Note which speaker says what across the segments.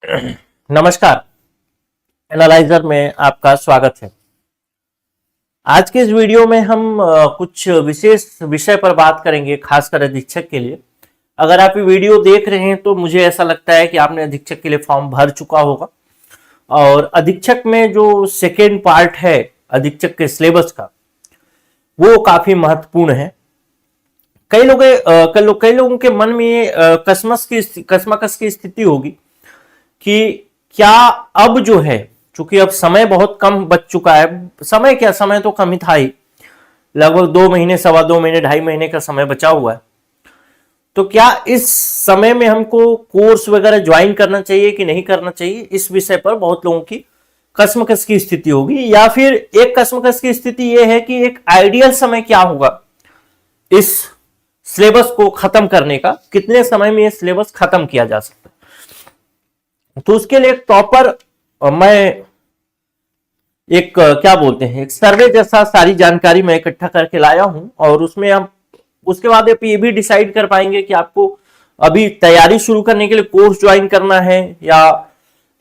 Speaker 1: नमस्कार। एनालाइजर में आपका स्वागत है। आज के इस वीडियो में हम कुछ विशेष विषय पर बात करेंगे, खासकर अधीक्षक के लिए। अगर आप ये वीडियो देख रहे हैं तो मुझे ऐसा लगता है कि आपने अधीक्षक के लिए फॉर्म भर चुका होगा और अधीक्षक में जो सेकेंड पार्ट है अधीक्षक के सिलेबस का, वो काफी महत्वपूर्ण है। कई लोगों के मन में कसमकस की स्थिति होगी कि क्या अब जो है, चूंकि अब समय बहुत कम बच चुका है, समय तो कम ही था ही, लगभग 2 महीने, 2.25 महीने, 2.5 महीने का समय बचा हुआ है, तो क्या इस समय में हमको कोर्स वगैरह ज्वाइन करना चाहिए कि नहीं करना चाहिए, इस विषय पर बहुत लोगों की कसमकस की स्थिति होगी। या फिर एक कसमकस की स्थिति यह है कि एक आइडियल समय क्या होगा इस सिलेबस को खत्म करने का, कितने समय में यह सिलेबस खत्म किया जा सकता है। तो उसके लिए एक प्रॉपर मैं एक क्या बोलते हैं, एक सर्वे जैसा सारी जानकारी मैं इकट्ठा करके लाया हूं और उसमें आप उसके बाद आप ये भी डिसाइड कर पाएंगे कि आपको अभी तैयारी शुरू करने के लिए कोर्स ज्वाइन करना है या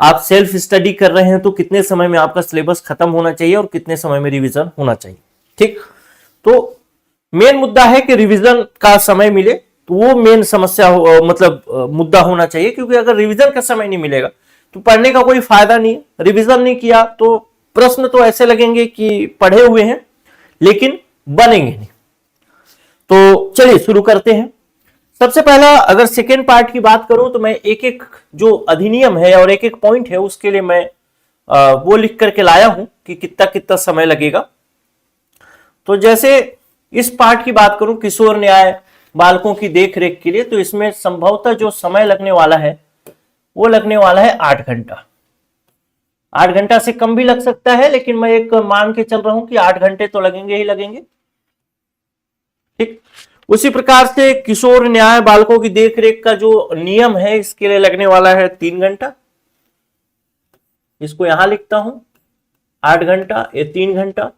Speaker 1: आप सेल्फ स्टडी कर रहे हैं, तो कितने समय में आपका सिलेबस खत्म होना चाहिए और कितने समय में रिवीजन होना चाहिए। ठीक, तो मेन मुद्दा है कि रिवीजन का समय मिले, तो वो मेन समस्या मुद्दा होना चाहिए, क्योंकि अगर रिवीजन का समय नहीं मिलेगा तो पढ़ने का कोई फायदा नहीं। रिवीजन नहीं किया तो प्रश्न तो ऐसे लगेंगे कि पढ़े हुए हैं लेकिन बनेंगे नहीं। तो चलिए शुरू करते हैं। सबसे पहला अगर सेकेंड पार्ट की बात करूं तो मैं एक एक जो अधिनियम है और एक एक पॉइंट है उसके लिए मैं वो लिख करके लाया हूं कि कितना कितना समय लगेगा। तो जैसे इस पार्ट की बात करूं, किशोर न्याय बालकों की देखरेख के लिए, तो इसमें संभवतः जो समय लगने वाला है वो लगने वाला है 8 घंटा। 8 घंटा से कम भी लग सकता है, लेकिन मैं एक मान के चल रहा हूं कि 8 घंटे तो लगेंगे ही लगेंगे। ठीक, उसी प्रकार से किशोर न्याय बालकों की देखरेख का जो नियम है इसके लिए लगने वाला है 3 घंटा। इसको यहां लिखता हूं 8 घंटा, ये 3 घंटा।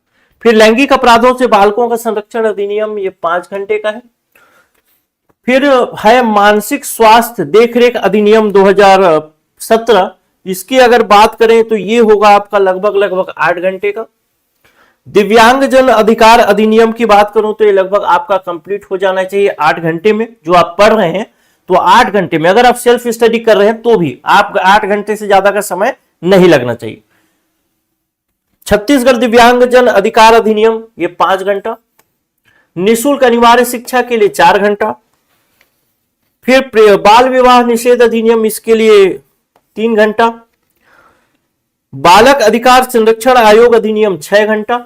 Speaker 1: फिर लैंगिक अपराधों से बालकों का संरक्षण अधिनियम, ये 5 घंटे का है। फिर है मानसिक स्वास्थ्य देखरेख अधिनियम 2017, इसकी अगर बात करें तो ये होगा आपका लगभग 8 घंटे का। दिव्यांगजन अधिकार अधिनियम की बात करूं तो ये लगभग आपका कंप्लीट हो जाना चाहिए 8 घंटे में। जो आप पढ़ रहे हैं तो 8 घंटे में, अगर आप सेल्फ स्टडी कर रहे हैं तो भी आप 8 घंटे से ज्यादा का समय नहीं लगना चाहिए। छत्तीसगढ़ दिव्यांगजन अधिकार अधिनियम, ये 5 घंटा। निःशुल्क अनिवार्य शिक्षा के लिए 4 घंटा। फिर बाल विवाह निषेध अधिनियम, इसके लिए 3 घंटा। बालक अधिकार संरक्षण आयोग अधिनियम 6 घंटा।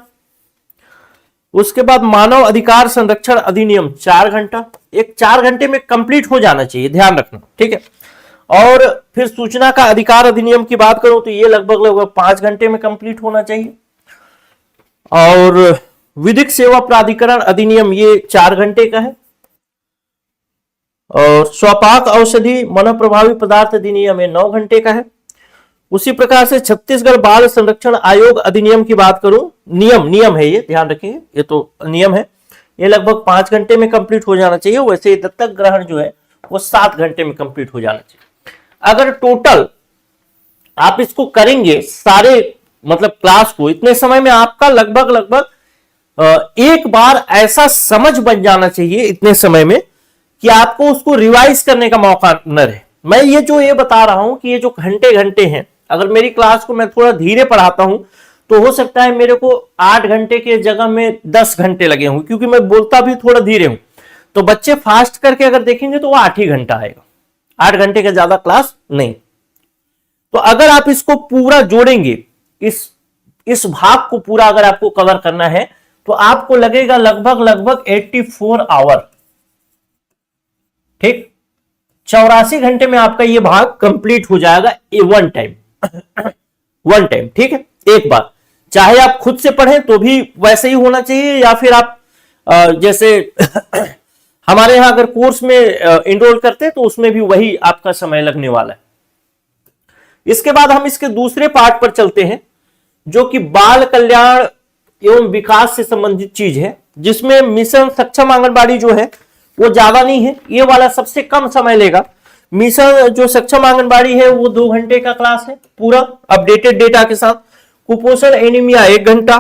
Speaker 1: उसके बाद मानव अधिकार संरक्षण अधिनियम 4 घंटा। एक 4 घंटे में कंप्लीट हो जाना चाहिए, ध्यान रखना, ठीक है। और फिर सूचना का अधिकार अधिनियम की बात करूं तो ये लगभग 5 घंटे में कंप्लीट होना चाहिए। और विधिक सेवा प्राधिकरण अधिनियम, ये 4 घंटे का है। और स्वपाक औषधि मनोप्रभावी पदार्थ अधिनियम, ये 9 घंटे का है। उसी प्रकार से छत्तीसगढ़ बाल संरक्षण आयोग अधिनियम की बात करूं, नियम है, ये ध्यान रखिए, ये तो नियम है, ये लगभग 5 घंटे में कंप्लीट हो जाना चाहिए। वैसे दत्तक ग्रहण जो है वो 7 घंटे में कंप्लीट हो जाना चाहिए। अगर टोटल आप इसको करेंगे सारे क्लास को, इतने समय में आपका लगभग एक बार ऐसा समझ बन जाना चाहिए इतने समय में कि आपको उसको रिवाइज करने का मौका न रहे। मैं ये बता रहा हूं कि ये जो घंटे हैं, अगर मेरी क्लास को मैं थोड़ा धीरे पढ़ाता हूं तो हो सकता है मेरे को 8 घंटे के जगह में 10 घंटे लगे होंगे, क्योंकि मैं बोलता भी थोड़ा धीरे हूं। तो बच्चे फास्ट करके अगर देखेंगे तो वो 8 ही घंटा आएगा, 8 घंटे का ज्यादा क्लास नहीं। तो अगर आप इसको पूरा जोड़ेंगे, इस भाग को पूरा अगर आपको कवर करना है तो आपको लगेगा लगभग 84 आवर। ठीक, 84 घंटे में आपका ये भाग कंप्लीट हो जाएगा वन टाइम। ठीक है, एक बार, चाहे आप खुद से पढ़ें तो भी वैसे ही होना चाहिए, या फिर आप जैसे हमारे यहां अगर कोर्स में इनरोल करते हैं तो उसमें भी वही आपका समय लगने वाला है। इसके बाद हम इसके दूसरे पार्ट पर चलते हैं, जो कि बाल कल्याण एवं विकास से संबंधित चीज है, जिसमें मिशन सक्षम आंगनबाड़ी जो है वो ज्यादा नहीं है, ये वाला सबसे कम समय लेगा। मिशन जो सक्षम आंगनबाड़ी है वो 2 घंटे का क्लास है पूरा अपडेटेड डेटा के साथ। कुपोषण एनीमिया 1 घंटा,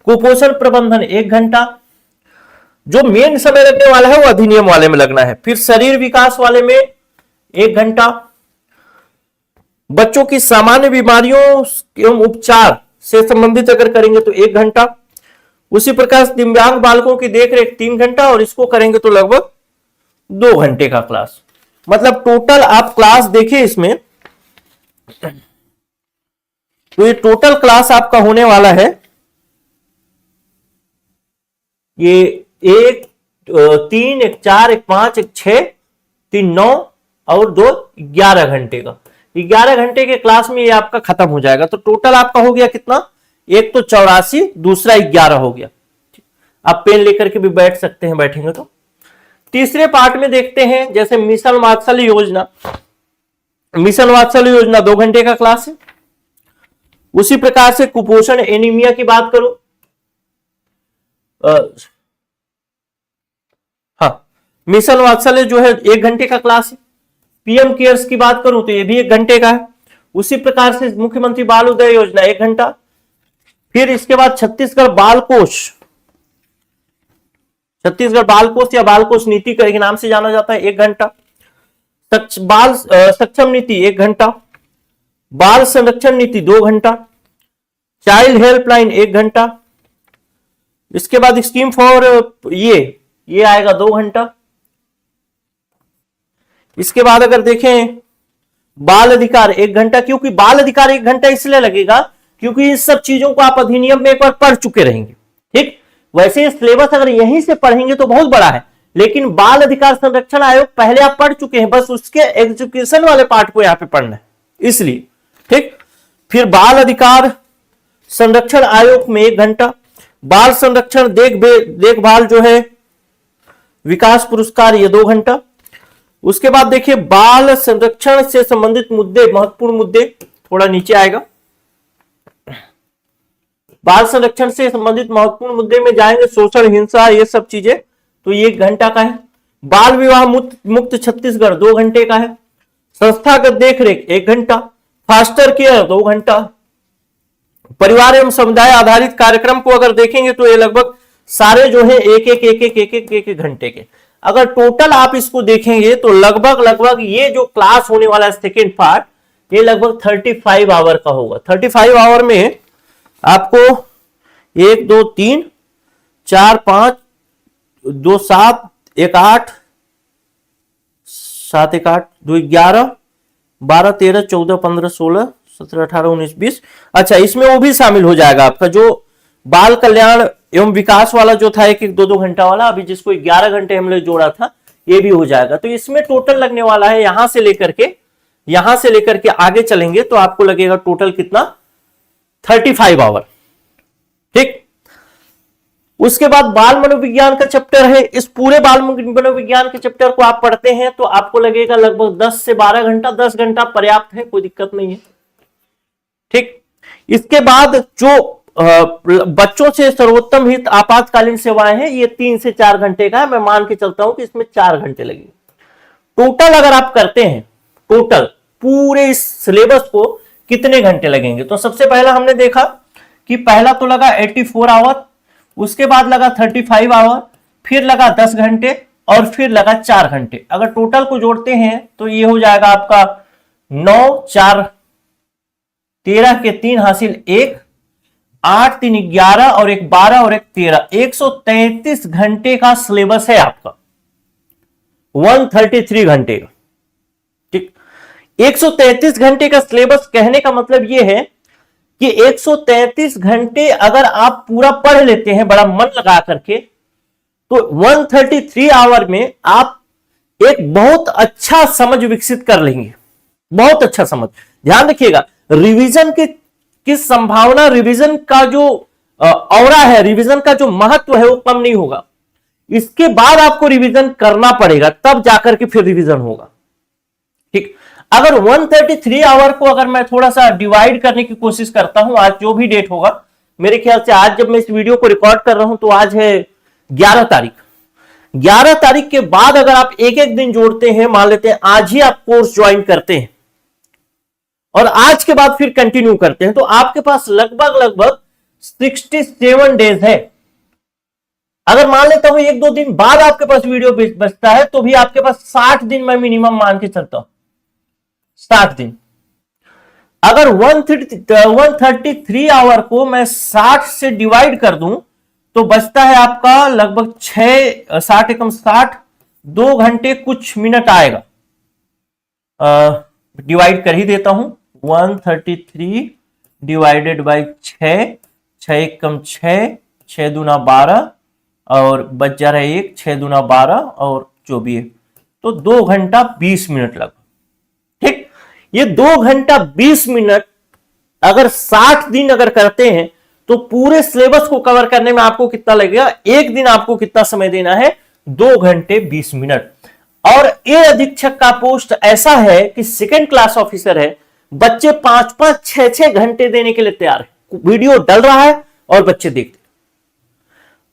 Speaker 1: कुपोषण प्रबंधन 1 घंटा। जो मेन समय लगने वाला है वो अधिनियम वाले में लगना है। फिर शरीर विकास वाले में 1 घंटा, बच्चों की सामान्य बीमारियों एवं उपचार से संबंधित अगर करेंगे तो 1 घंटा। उसी प्रकार दिव्यांग बालकों की देखरेख 3 घंटा, और इसको करेंगे तो लगभग 2 घंटे का क्लास। मतलब टोटल आप क्लास देखिए इसमें, तो ये टोटल क्लास आपका होने वाला है ये 1 3 1 4 1 5 1 6 3 9 और 2 11 घंटे का। 11 घंटे के क्लास में ये आपका खत्म हो जाएगा। तो टोटल आपका हो गया कितना, एक तो 84, दूसरा 11 हो गया। आप पेन लेकर के भी बैठ सकते हैं, बैठेंगे तो। तीसरे पार्ट में देखते हैं, जैसे मिशन वात्सल्य योजना। मिशन वात्सल्य योजना 2 घंटे का क्लास है। उसी प्रकार से कुपोषण एनीमिया की बात करूं, हाँ, मिशन वात्सल्य जो है 1 घंटे का क्लास है। पीएम केयर्स की बात करूं तो ये भी 1 घंटे का है। उसी प्रकार से मुख्यमंत्री बाल उदय योजना 1 घंटा। फिर इसके बाद छत्तीसगढ़ बाल कोष, छत्तीसगढ़ बाल कोष या बाल कोष नीति के नाम से जाना जाता है, 1 घंटा। बाल सक्षम नीति 1 घंटा, बाल संरक्षण नीति 2 घंटा, चाइल्ड हेल्पलाइन 1 घंटा। इसके बाद स्कीम फॉर ये आएगा 2 घंटा। इसके बाद अगर देखें बाल अधिकार 1 घंटा, क्योंकि बाल अधिकार 1 घंटा इसलिए लगेगा क्योंकि इस सब चीजों को आप अधिनियम में एक बार पढ़ चुके रहेंगे। ठीक, वैसे सिलेबस अगर यहीं से पढ़ेंगे तो बहुत बड़ा है, लेकिन बाल अधिकार संरक्षण आयोग पहले आप पढ़ चुके हैं, बस उसके एग्जीक्यूशन वाले पार्ट को यहां पे पढ़ना है, इसलिए। ठीक, फिर बाल अधिकार संरक्षण आयोग में 1 घंटा, बाल संरक्षण देखभाल जो है विकास पुरस्कार, ये 2 घंटा। उसके बाद देखिए बाल संरक्षण से संबंधित मुद्दे, महत्वपूर्ण मुद्दे, थोड़ा नीचे आएगा। बाल संरक्षण से संबंधित महत्वपूर्ण मुद्दे में जाएंगे, शोषण, हिंसा, ये सब चीजें, तो ये 1 घंटा का है। बाल विवाह मुक्त छत्तीसगढ़ 2 घंटे का है। संस्थागत देखरेख 1 घंटा, फास्टर केयर 2 घंटा। परिवार एवं समुदाय आधारित कार्यक्रम को अगर देखेंगे तो ये लगभग सारे जो है एक घंटे के। अगर टोटल आप इसको देखेंगे तो लगभग ये जो क्लास होने वाला है सेकेंड पार्ट, ये लगभग 35 आवर का होगा। 35 आवर में आपको 1 2 3 4 5 2 7 1 8 7 1 8 2 11 12 13 14 15 16 17 18 19 20। अच्छा, इसमें वो भी शामिल हो जाएगा आपका जो बाल कल्याण एवं विकास वाला जो था 1 2 घंटा वाला, अभी जिसको 11 घंटे हमने जोड़ा था, ये भी हो जाएगा। तो इसमें टोटल लगने वाला है यहां से लेकर के आगे चलेंगे तो आपको लगेगा टोटल कितना, 35 आवर। ठीक, उसके बाद बाल मनोविज्ञान का चैप्टर है। इस पूरे बाल मनोविज्ञान के चैप्टर को आप पढ़ते हैं तो आपको लगेगा लगभग 10 से 12 घंटा। 10 घंटा पर्याप्त है, कोई दिक्कत नहीं है। ठीक, इसके बाद जो बच्चों से सर्वोत्तम हित आपातकालीन सेवाएं हैं, ये 3 से 4 घंटे का है। मैं मान के चलता हूं कि इसमें 4 घंटे लगेंगे। टोटल अगर आप करते हैं, टोटल पूरे इस सिलेबस को कितने घंटे लगेंगे, तो सबसे पहला हमने देखा कि पहला तो लगा 84 आवर, उसके बाद लगा 35 आवर, फिर लगा 10 घंटे और फिर लगा 4 घंटे। अगर टोटल को जोड़ते हैं तो ये हो जाएगा आपका 9 4 13 के 3 हासिल 1 8 3 11 और 1 12 और 1 13, 133 घंटे का सिलेबस है आपका, 133 घंटे का। ठीक, 133 घंटे का सिलेबस कहने का मतलब यह है कि 133 घंटे अगर आप पूरा पढ़ लेते हैं बड़ा मन लगा करके, तो 133 आवर में आप एक बहुत अच्छा समझ विकसित कर लेंगे, बहुत अच्छा समझ। ध्यान रखिएगा, रिवीजन की संभावना, रिवीजन का जो औरा है, रिवीजन का जो महत्व है वो कम नहीं होगा। इसके बाद आपको रिवीजन करना पड़ेगा, तब जाकर के फिर रिवीजन होगा। ठीक, अगर 133 आवर को अगर मैं थोड़ा सा डिवाइड करने की कोशिश करता हूं, आज जो भी डेट होगा, मेरे ख्याल से आज जब मैं इस वीडियो को रिकॉर्ड कर रहा हूं तो आज है 11 तारीख। 11 तारीख के बाद अगर आप एक एक दिन जोड़ते हैं, मान लेते हैं आज ही आप कोर्स ज्वाइन करते हैं और आज के बाद फिर कंटिन्यू करते हैं, तो आपके पास लगभग 67 डेज है। अगर मान लेता हूं एक दो दिन बाद आपके पास वीडियो बचता है तो भी आपके पास 60 दिन मैं मिनिमम मान के चलता हूं, 60 दिन। अगर 133 आवर को मैं 60 से डिवाइड कर दूं तो बचता है आपका लगभग 60 2 घंटे कुछ मिनट आएगा। डिवाइड कर ही देता हूं, 133 डिवाइडेड बाई 6, 6 एकम 6, 6 दूना 12 और बच जा रहा है 1, 6 दूना 12 और 24, तो 2 घंटा 20 मिनट लगभग। ठीक, ये 2 घंटा 20 मिनट अगर 60 दिन अगर करते हैं तो पूरे सिलेबस को कवर करने में आपको कितना लगेगा, एक दिन आपको कितना समय देना है, 2 घंटे 20 मिनट। और ए अधीक्षक का पोस्ट ऐसा है कि सेकंड क्लास ऑफिसर है, बच्चे 5-5, 6-6 घंटे देने के लिए तैयार है। वीडियो डल रहा है और बच्चे देखते।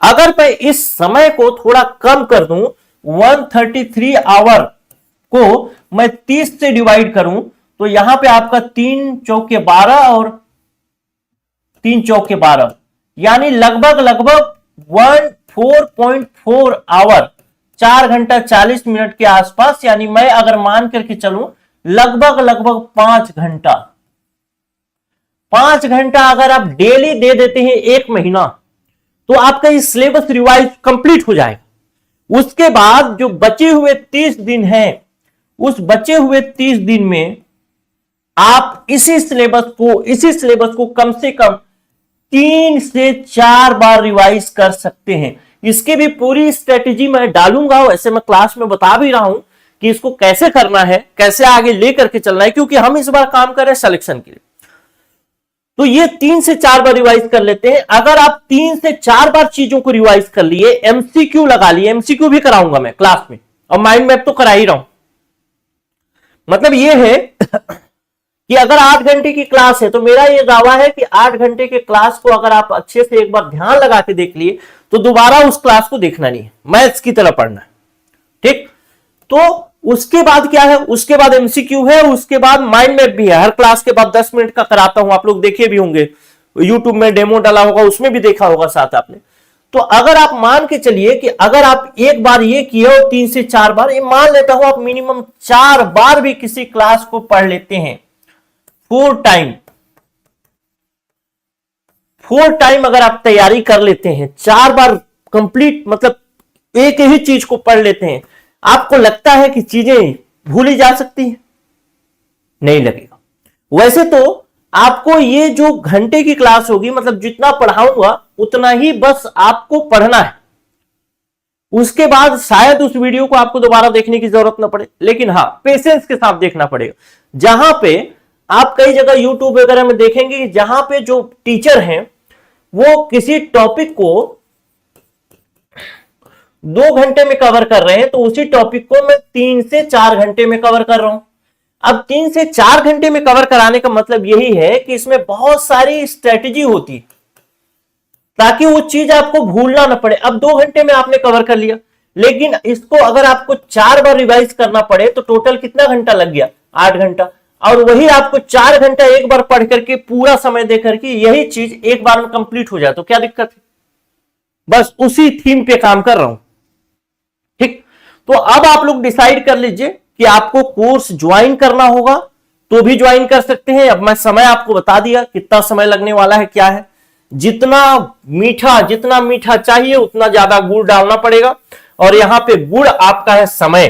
Speaker 1: अगर मैं इस समय को थोड़ा कम कर दूं, 133 आवर को मैं 30 से डिवाइड करूं तो यहां पे आपका 3 चौके 12 और 3 चौके 12 यानी लगभग 4.4 आवर, 4 घंटा 40 मिनट के आसपास। यानी मैं अगर मान करके चलूं लगभग 5 घंटा, 5 घंटा अगर आप डेली दे देते हैं 1 महीना तो आपका ये सिलेबस रिवाइज कंप्लीट हो जाएगा। उसके बाद जो बचे हुए 30 दिन हैं, उस बचे हुए 30 दिन में आप इसी सिलेबस को कम से कम 3 से 4 बार रिवाइज कर सकते हैं। इसकी भी पूरी स्ट्रेटेजी मैं डालूंगा, वैसे मैं क्लास में बता भी रहा हूं कि इसको कैसे करना है, कैसे आगे लेकर के चलना है, क्योंकि हम इस बार काम कर रहे हैं सिलेक्शन के लिए। तो ये 3 से 4 बार रिवाइज कर लेते हैं। अगर आप 3 से 4 बार चीजों को रिवाइज कर लिए, एमसीक्यू लगा लिए, एमसीक्यू भी कराऊंगा मैं क्लास में और माइंड मैप तो करा ही रहा हूं। मतलब ये है कि अगर 8 घंटे की क्लास है तो मेरा ये दावा है कि 8 घंटे के क्लास को अगर आप अच्छे से एक बार ध्यान लगा के देख लिए तो दोबारा उस क्लास को देखना नहीं है, मैथ्स की तरह पढ़ना है। ठीक, तो उसके बाद क्या है, उसके बाद एमसीक्यू है, उसके बाद माइंड मैप भी है। हर क्लास के बाद 10 मिनट का कराता हूं, आप लोग देखे भी होंगे, यूट्यूब में डेमो डाला होगा, उसमें भी देखा होगा साथ आपने। तो अगर आप मान के चलिए कि अगर आप एक बार ये किए हो 3 से 4 बार, ये मान लेता हूं आप मिनिमम 4 बार भी किसी क्लास को पढ़ लेते हैं, 4 टाइम अगर आप तैयारी कर लेते हैं, 4 बार कंप्लीट, मतलब एक ही चीज को पढ़ लेते हैं, आपको लगता है कि चीजें भूली जा सकती हैं? नहीं लगेगा। वैसे तो आपको ये जो घंटे की क्लास होगी, मतलब जितना पढ़ाऊंगा उतना ही बस आपको पढ़ना है। उसके बाद शायद उस वीडियो को आपको दोबारा देखने की जरूरत ना पड़े, लेकिन हाँ पेशेंस के साथ देखना पड़ेगा। जहां पे आप कई जगह यूट्यूब वगैरह में देखेंगे कि जहां पे जो टीचर हैं वो किसी टॉपिक को 2 घंटे में कवर कर रहे हैं, तो उसी टॉपिक को मैं 3 से 4 घंटे में कवर कर रहा हूं। अब 3 से 4 घंटे में कवर कराने का मतलब यही है कि इसमें बहुत सारी स्ट्रेटेजी होती है ताकि वो चीज आपको भूलना ना पड़े। अब 2 घंटे में आपने कवर कर लिया, लेकिन इसको अगर आपको 4 बार रिवाइज करना पड़े तो टोटल कितना घंटा लग गया, 8 घंटा। और वही आपको 4 घंटा एक बार पढ़ करके पूरा समय दे करके यही चीज एक बार में कंप्लीट हो जाए तो क्या दिक्कत है? बस उसी थीम पे काम कर रहा हूं। ठीक, तो अब आप लोग डिसाइड कर लीजिए कि आपको कोर्स ज्वाइन करना होगा तो भी ज्वाइन कर सकते हैं। अब मैं समय आपको बता दिया कितना समय लगने वाला है, क्या है। जितना मीठा चाहिए उतना ज्यादा गुड़ डालना पड़ेगा, और यहां पे गुड़ आपका है समय।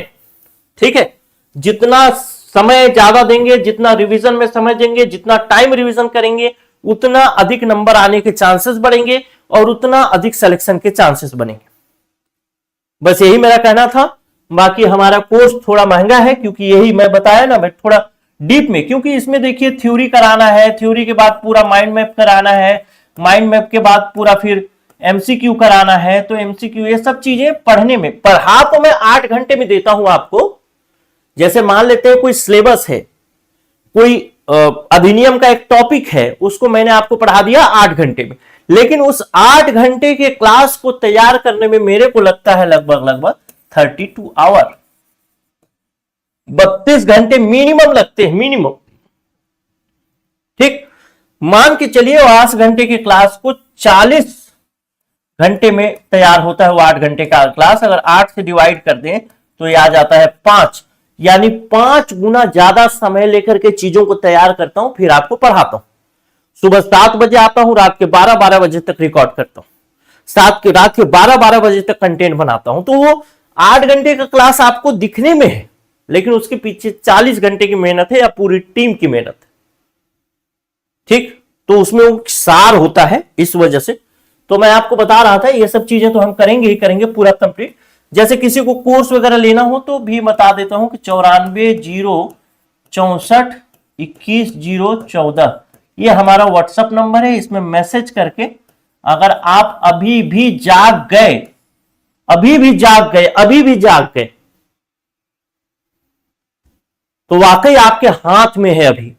Speaker 1: ठीक है, जितना समय ज्यादा देंगे, जितना रिवीजन में समय देंगे, जितना टाइम रिवीजन करेंगे, उतना अधिक नंबर आने के चांसेस बढ़ेंगे और उतना अधिक सिलेक्शन के चांसेस बनेंगे। बस यही मेरा कहना था। बाकी हमारा कोर्स थोड़ा महंगा है, क्योंकि यही मैं बताया ना, मैं थोड़ा डीप में, क्योंकि इसमें देखिए थ्योरी कराना है, थ्योरी के बाद पूरा माइंड मैप कराना है, माइंड मैप के बाद पूरा फिर एमसीक्यू कराना है। तो एमसीक्यू ये सब चीजें पढ़ने में, पढ़ा तो मैं 8 घंटे में देता हूं आपको। जैसे मान लेते हैं कोई सिलेबस है, कोई अधिनियम का एक टॉपिक है, उसको मैंने आपको पढ़ा दिया 8 घंटे में, लेकिन उस 8 घंटे के क्लास को तैयार करने में मेरे को लगता है लगभग 32 आवर, 32 घंटे मिनिमम लगते हैं, मिनिमम। ठीक, मान के चलिए 8 घंटे की क्लास को 40 घंटे में तैयार होता है वो 8 घंटे का क्लास। अगर 8 से डिवाइड कर दें तो ये आ जाता है 5, यानी 5 गुना ज्यादा समय लेकर के चीजों को तैयार करता हूं, फिर आपको पढ़ाता हूं। सुबह 7 बजे आता हूं, रात के 12 बजे तक रिकॉर्ड करता हूं, रात के 12 बजे तक कंटेंट बनाता हूं। तो वो 8 घंटे का क्लास आपको दिखने में है, लेकिन उसके पीछे 40 घंटे की मेहनत है या पूरी टीम की मेहनत है। ठीक, तो उसमें वो सार होता है, इस वजह से तो मैं आपको बता रहा था ये सब चीजें तो हम करेंगे ही करेंगे पूरा कंप्लीट। जैसे किसी को कोर्स वगैरह लेना हो तो भी बता देता हूं कि 94-064-21-014 ये हमारा व्हाट्सएप नंबर है। इसमें मैसेज करके अगर आप अभी भी जाग गए तो वाकई आपके हाथ में है अभी,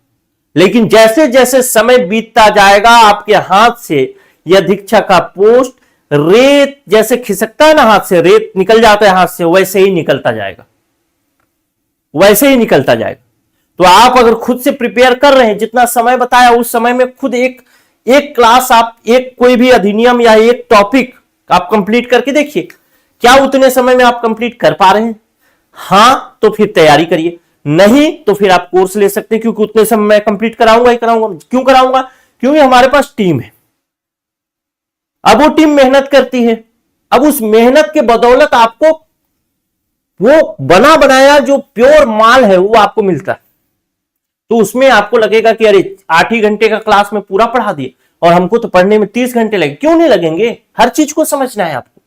Speaker 1: लेकिन जैसे जैसे समय बीतता जाएगा आपके हाथ से यह दीक्षा का पोस्ट रेत जैसे खिसकता है ना, हाथ से रेत निकल जाता है हाथ से, वैसे ही निकलता जाएगा। तो आप अगर खुद से प्रिपेयर कर रहे हैं, जितना समय बताया उस समय में खुद एक क्लास आप एक कोई भी अधिनियम या एक टॉपिक आप कंप्लीट करके देखिए, क्या उतने समय में आप कंप्लीट कर पा रहे हैं? हां तो फिर तैयारी करिए, नहीं तो फिर आप कोर्स ले सकते हैं, क्योंकि उतने समय मैं कंप्लीट कराऊंगा ही कराऊंगा। क्यों कराऊंगा? क्योंकि हमारे पास टीम है। अब वो टीम मेहनत करती है, अब उस मेहनत के बदौलत आपको वो बना बनाया जो प्योर माल है वो आपको मिलता है। तो उसमें आपको लगेगा कि अरे 8 ही घंटे का क्लास में पूरा पढ़ा दिए और हमको तो पढ़ने में 30 घंटे लगे। क्यों नहीं लगेंगे? हर चीज को समझना है आपको।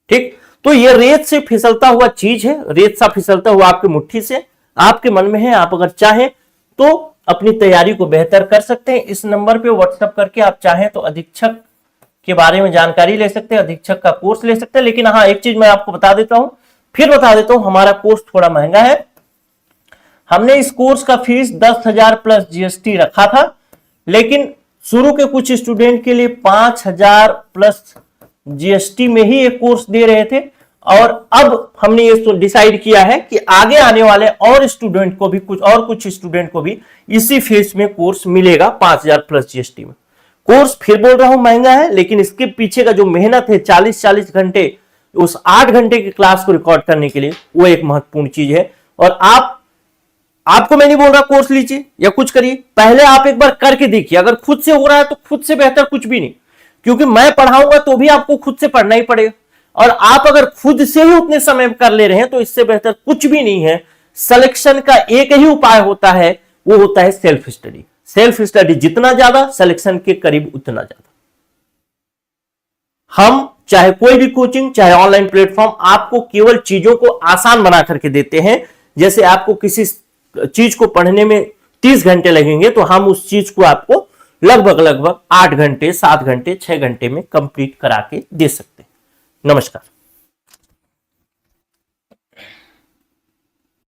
Speaker 1: ठीक, तो ये रेत से फिसलता हुआ चीज है, रेत सा फिसलता हुआ आपकी मुट्ठी से आपके मन में है। आप अगर चाहें तो अपनी तैयारी को बेहतर कर सकते हैं। इस नंबर पे व्हाट्सएप करके आप चाहें तो अधीक्षक के बारे में जानकारी ले सकते हैं, अधीक्षक का कोर्स ले सकते हैं। लेकिन हाँ, एक चीज मैं आपको बता देता हूं, हमारा कोर्स थोड़ा महंगा है। हमने इस कोर्स का फीस 10,000 प्लस जीएसटी रखा था, लेकिन शुरू के कुछ स्टूडेंट के लिए 5,000 प्लस जीएसटी में ही एक कोर्स दे रहे थे। और अब हमने ये डिसाइड किया है कि आगे आने वाले और स्टूडेंट को भी कुछ स्टूडेंट को भी इसी फीस में कोर्स मिलेगा 5,000 प्लस जीएसटी में। कोर्स फिर बोल रहा हूं महंगा है, लेकिन इसके पीछे का जो मेहनत है 40 घंटे उस 8 घंटे की क्लास को रिकॉर्ड करने के लिए, वो एक महत्वपूर्ण चीज है। और आपको मैं नहीं बोल रहा कोर्स लीजिए या कुछ करिए, पहले आप एक बार करके देखिए। अगर खुद से हो रहा है तो खुद से बेहतर कुछ भी नहीं, क्योंकि मैं पढ़ाऊंगा तो भी आपको खुद से पढ़ना ही पड़ेगा। और आप अगर खुद से ही उतने समय कर ले रहे हैं तो इससे बेहतर कुछ भी नहीं है। सिलेक्शन का एक ही उपाय होता है, वो होता है सेल्फ स्टडी। सेल्फ स्टडी जितना ज्यादा, सिलेक्शन के करीब उतना ज्यादा। हम चाहे कोई भी कोचिंग, चाहे ऑनलाइन प्लेटफॉर्म, आपको केवल चीजों को आसान बना करके देते हैं। जैसे आपको किसी चीज को पढ़ने में 30 घंटे लगेंगे, तो हम उस चीज को आपको लगभग 8 घंटे, 7 घंटे, 6 घंटे में कंप्लीट करा के दे सकते हैं। नमस्कार।